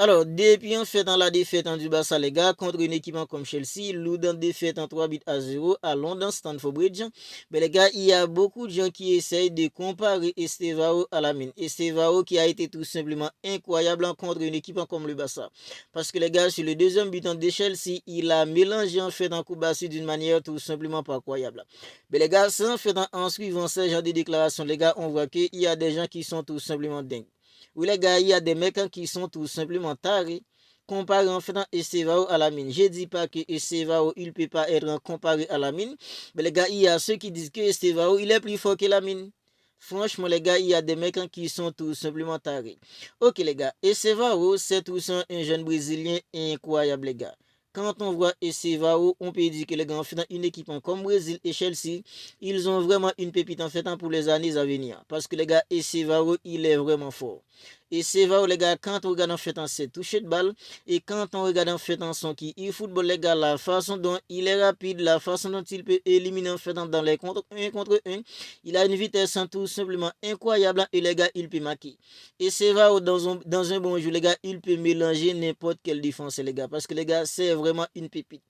Alors, depuis en fait dans la défaite en du Barça, les gars, contre une équipe comme Chelsea, Loudon défaite en 3 buts à 0 à London, Stamford Bridge. Mais les gars, il y a beaucoup de gens qui essayent de comparer Estevao à Lamine. Estevao qui a été tout simplement incroyable contre une équipe comme le Barça. Parce que les gars, sur le deuxième but de Chelsea, il a mélangé en fait en coup bassi d'une manière tout simplement pas croyable. Mais les gars, en fait en suivant ce genre de déclarations, les gars, on voit qu'il y a des gens qui sont tout simplement dingues. Oui, les gars, il y a des mecs qui sont tout simplement tarés. Comparé en fait Estevao à Lamine. Je ne dis pas que Estevao il ne peut pas être comparé à Lamine. Mais les gars, il y a ceux qui disent que Estevao il est plus fort que Lamine. Franchement, les gars, il y a des mecs qui sont tout simplement tarés. Ok, les gars, Estevao, c'est tout ça un jeune Brésilien incroyable, les gars. Quand on voit Estevao, on peut dire que les gars, en fait, une équipe comme Brésil et Chelsea, ils ont vraiment une pépite en fait pour les années à venir. Parce que les gars, Estevao, il est vraiment fort. Et c'est vrai, les gars, quand on regarde en fait ses touchés de balle, et quand on regarde en fait son qui il football, les gars, la façon dont il est rapide, la façon dont il peut éliminer en fait dans les contre 1 contre 1, il a une vitesse tout simplement incroyable, et les gars, il peut marquer. Et c'est vrai, dans un bon jeu, les gars, il peut mélanger n'importe quelle défense, les gars, parce que les gars, c'est vraiment une pépite.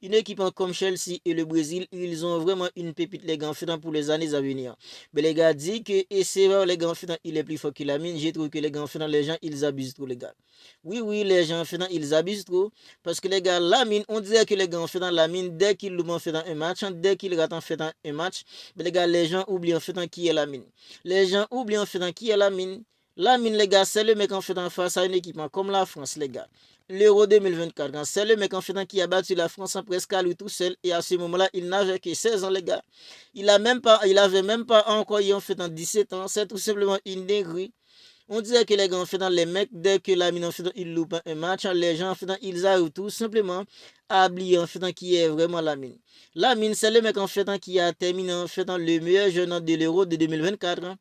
Une équipe comme Chelsea et le Brésil, ils ont vraiment une pépite, les gars, en fait, pour les années à venir. Mais les gars, dit que, et c'est vrai, les gars, en fait, il est plus fort que Lamine, j'ai trouvé que les gars, les gens, ils abusent trop, les gars. Oui, oui, les gens, ils abusent trop. Parce que les gars, Lamine, on dirait que les gars, Lamine, dès qu'il loupe en fait un match, dès qu'il rate en fait un match, mais les gars, les gens oublient en fait qui est Lamine. Les gens oublient en fait qui est Lamine. Lamine, les gars, c'est le mec en fait en face à un équipement comme la France, les gars. L'Euro 2024, c'est le mec en fait qui a battu la France en presque à lui tout seul. Et à ce moment-là, il n'avait que 16 ans, les gars. Il avait même pas encore en fait en 17 ans. C'est tout simplement une dinguerie. On dirait que les gars, en fait, les mecs, dès que la mine, en fait, ils loupent un match, les gens, en fait, ils arrivent tout simplement à oublier, en fait, qui est vraiment la mine. La mine, c'est le mec, en fait, qui a terminé, en fait, le meilleur jeune de l'Euro de 2024.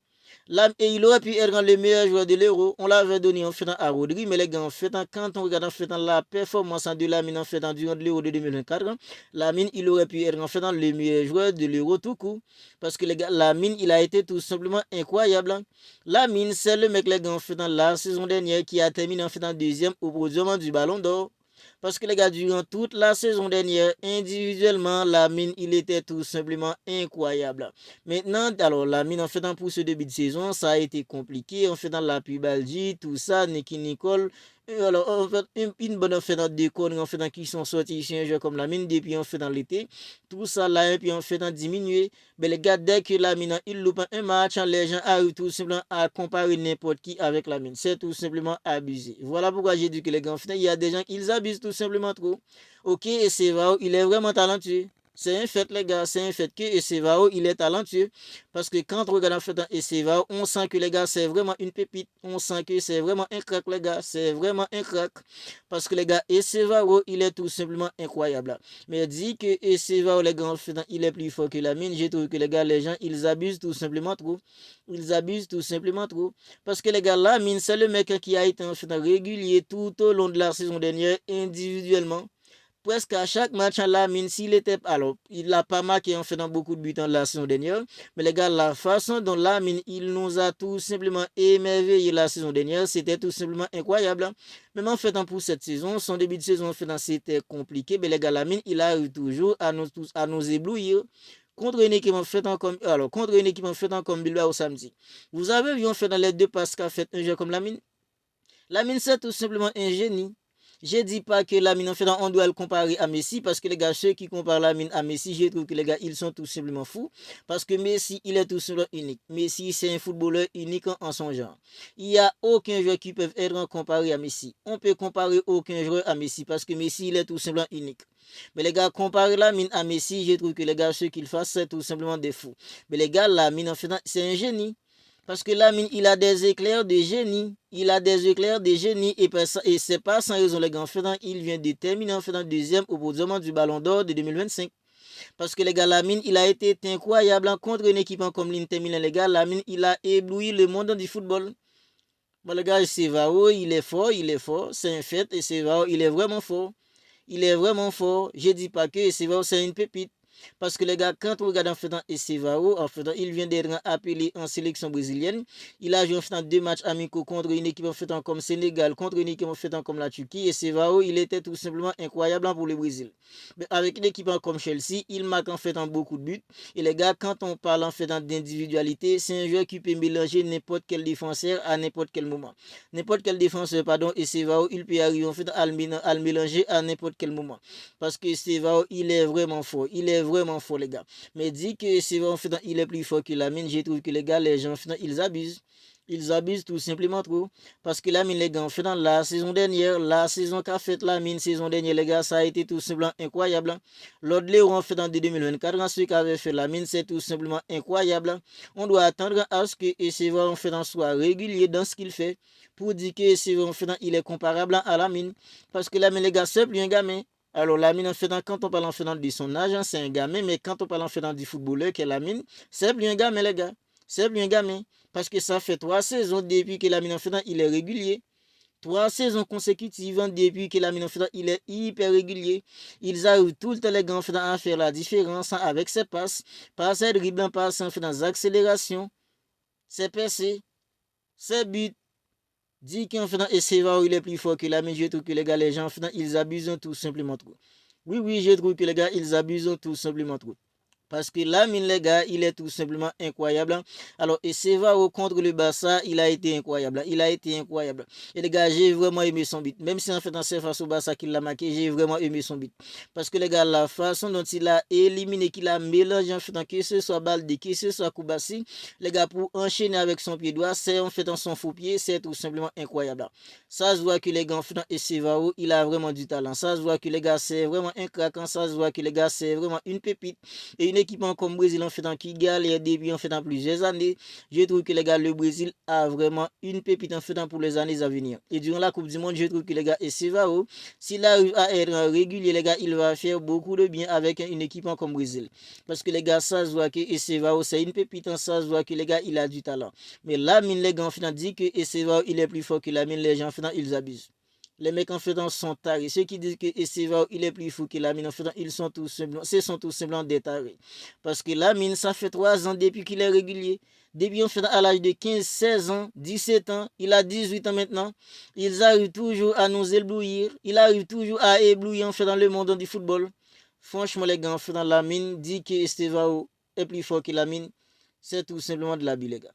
Et il aurait pu être le meilleur joueur de l'Euro. On l'avait donné en fait à Rodri, mais les gars, en fait, quand on regarde en fait la performance de Lamine en fait durant l'Euro de 2024, Lamine, il aurait pu être en fait le meilleur joueur de l'Euro tout court. Parce que les gars, Lamine, il a été tout simplement incroyable. Lamine, c'est le mec, les gars, en fait, la saison dernière qui a terminé en fait en deuxième au podium du Ballon d'Or. Parce que les gars, durant toute la saison dernière, individuellement, Lamine, il était tout simplement incroyable. Maintenant, alors, Lamine, en fait, pour ce début de saison, ça a été compliqué. En fait, dans la pubalgie, tout ça, Nicky Nicole. Alors, en fait, une bonne en fait, des conneries, en fait, qui sont sortis ici un jeu comme Lamine, depuis, en fait, dans l'été. Tout ça, là, et puis, en fait, diminué. Mais les gars, dès que Lamine, il loupe un match, les gens arrivent tout simplement à comparer n'importe qui avec Lamine. C'est tout simplement abusé. Voilà pourquoi j'ai dit que les gars, en fait, il y a des gens qui abusent tout simplement trop. Ok, et c'est vrai, il est vraiment talentueux. C'est un fait, les gars, c'est un fait que Essevao, il est talentueux. Parce que quand on regarde en fait Essevao, on sent que les gars, c'est vraiment une pépite. On sent que c'est vraiment un crack, les gars. C'est vraiment un crack. Parce que les gars, Essevao, il est tout simplement incroyable. Mais dit que Essevao, les gars, en fait, il est plus fort que la mine. J'ai trouvé que les gars, les gens, ils abusent tout simplement trop. Ils abusent tout simplement trop. Parce que les gars, la mine, c'est le mec qui a été en fait régulier tout au long de la saison dernière, individuellement. Presque à chaque match en Lamine, s'il était. Alors, il n'a pas marqué en fait dans beaucoup de buts en la saison dernière. Mais les gars, la façon dont Lamine, il nous a tout simplement émerveillé la saison dernière, c'était tout simplement incroyable. Même en fait, pour cette saison, son début de saison, en fait, c'était compliqué. Mais les gars, Lamine, il arrive toujours à nous éblouir contre une équipe en fait comme contre une équipe en fait comme Bilbao samedi. Vous avez vu en fait dans les deux passes qu'a fait un jeu comme Lamine. Lamine, c'est tout simplement un génie. Je ne dis pas que Lamine, en fait, on doit le comparer à Messi, parce que les gars, ceux qui comparent Lamine à Messi, je trouve que les gars, ils sont tout simplement fous, parce que Messi, il est tout simplement unique. Messi, c'est un footballeur unique en son genre. Il n'y a aucun joueur qui peut être comparé à Messi. On peut comparer aucun joueur à Messi, parce que Messi, il est tout simplement unique. Mais les gars, comparer Lamine à Messi, je trouve que les gars, ceux qu'ils fassent, c'est tout simplement des fous. Mais les gars, Lamine, en fait, c'est un génie. Parce que Lamine, il a des éclairs de génie. Il a des éclairs de génie. Et c'est pas sans raison, les gars. En fait, il vient de terminer en fait deuxième au podium du Ballon d'Or de 2025. Parce que les gars, Lamine, il a été incroyable contre une équipe comme l'Inter Milan. Les gars, Lamine, il a ébloui le monde du football. Bon, les gars, Sevao, il est fort, il est fort. C'est un fait. Et Sevao, il est vraiment fort. Il est vraiment fort. Je dis pas que Sevao, c'est une pépite. Parce que les gars, quand on regarde en fait Estevao, en fait, il vient d'être appelé en sélection brésilienne. Il a joué en fait 2 matchs amicaux contre une équipe en fait comme Sénégal, contre une équipe en fait comme la Turquie. Estevao, il était tout simplement incroyable pour le Brésil. Mais avec une équipe comme Chelsea, il marque en fait beaucoup de buts. Et les gars, quand on parle en fait d'individualité, c'est un joueur qui peut mélanger n'importe quel défenseur à n'importe quel moment. N'importe quel défenseur, pardon, Estevao, il peut arriver en fait à le mélanger à n'importe quel moment. Parce que Estevao, il est vraiment fort. Il est vraiment fort, les gars. Mais dit que Estevao, en fait, il est plus fort que Lamine, je trouve que les gars, les gens, en fait, ils abusent. Ils abusent tout simplement trop. Parce que Lamine, les gars, en fait, dans la saison dernière, la saison qu'a fait Lamine, saison dernière, les gars, ça a été tout simplement incroyable. L'autre Léo, en fait, en 2024, ce qu'avait fait Lamine, c'est tout simplement incroyable. On doit attendre à ce que Estevao, en fait, soit régulier dans ce qu'il fait pour dire que Estevao, en fait, il est comparable à Lamine. Parce que Lamine, les gars, c'est plus un gamin. Alors, Lamine, en fait, quand on parle en fait de son âge, c'est un gamin, mais quand on parle en fait du footballeur qui est Lamine, c'est plus un gamin, les gars. C'est plus un gamin. Parce que ça fait 3 saisons depuis que Lamine, en fait, il est régulier. 3 saisons consécutives depuis que Lamine, en fait, il est hyper régulier. Ils arrivent tout le temps, les gars, en fait, à faire la différence avec ses passes, par ses dribbles, par ses accélérations, ses percées, ses buts. Dit qu'en fait, Estevao, il est plus fort que Lamine. Je trouve que les gars, les gens, en fait, ils abusent tout simplement trop. Oui, oui, je trouve que les gars, ils abusent tout simplement trop. Parce que Lamine, les gars, il est tout simplement incroyable. Alors, et Estevao contre le Barça, il a été incroyable. Il a été incroyable. Et les gars, j'ai vraiment aimé son but. Même si en fait, c'est face au Barça qu'il l'a marqué, j'ai vraiment aimé son but. Parce que les gars, la façon dont il a éliminé, qu'il a mélangé en fait, que ce soit Balde, que ce soit Koubassi, les gars, pour enchaîner avec son pied droit, c'est en fait son faux pied, c'est tout simplement incroyable. Ça se voit que les gars, en fait, Estevao, il a vraiment du talent. Ça se voit que les gars, c'est vraiment un craquant. Ça se voit que les gars, c'est vraiment une pépite. Et une équipement comme Brésil en fait en qui galère depuis en fait en plusieurs années, je trouve que les gars, le Brésil a vraiment une pépite en fait pour les années à venir. Et durant la Coupe du Monde, je trouve que les gars, et Estevao, s'il arrive à être régulier, les gars, il va faire beaucoup de bien avec une équipement comme Brésil. Parce que les gars, ça se voit que Estevao, c'est une pépite, ça se voit que les gars, il a du talent. Mais Lamine, les gars, en fait, dit que Estevao, il est plus fort que Lamine, les gens, en fait, ils abusent. Les mecs en fait sont tarés. Ceux qui disent que Estevao il est plus fou que Lamine, en fait, ils sont tous simplement, ce sont tous simplement des tarés. Parce que Lamine, ça fait 3 ans depuis qu'il est régulier. Depuis en fait à l'âge de 15, 16 ans, 17 ans, il a 18 ans maintenant. Ils arrivent toujours à nous éblouir. Il arrive toujours à éblouir en fait dans le monde du football. Franchement, les gars, en fait, dans Lamine, dit que Estevao est plus fort que Lamine. C'est tout simplement de l'abus, les gars.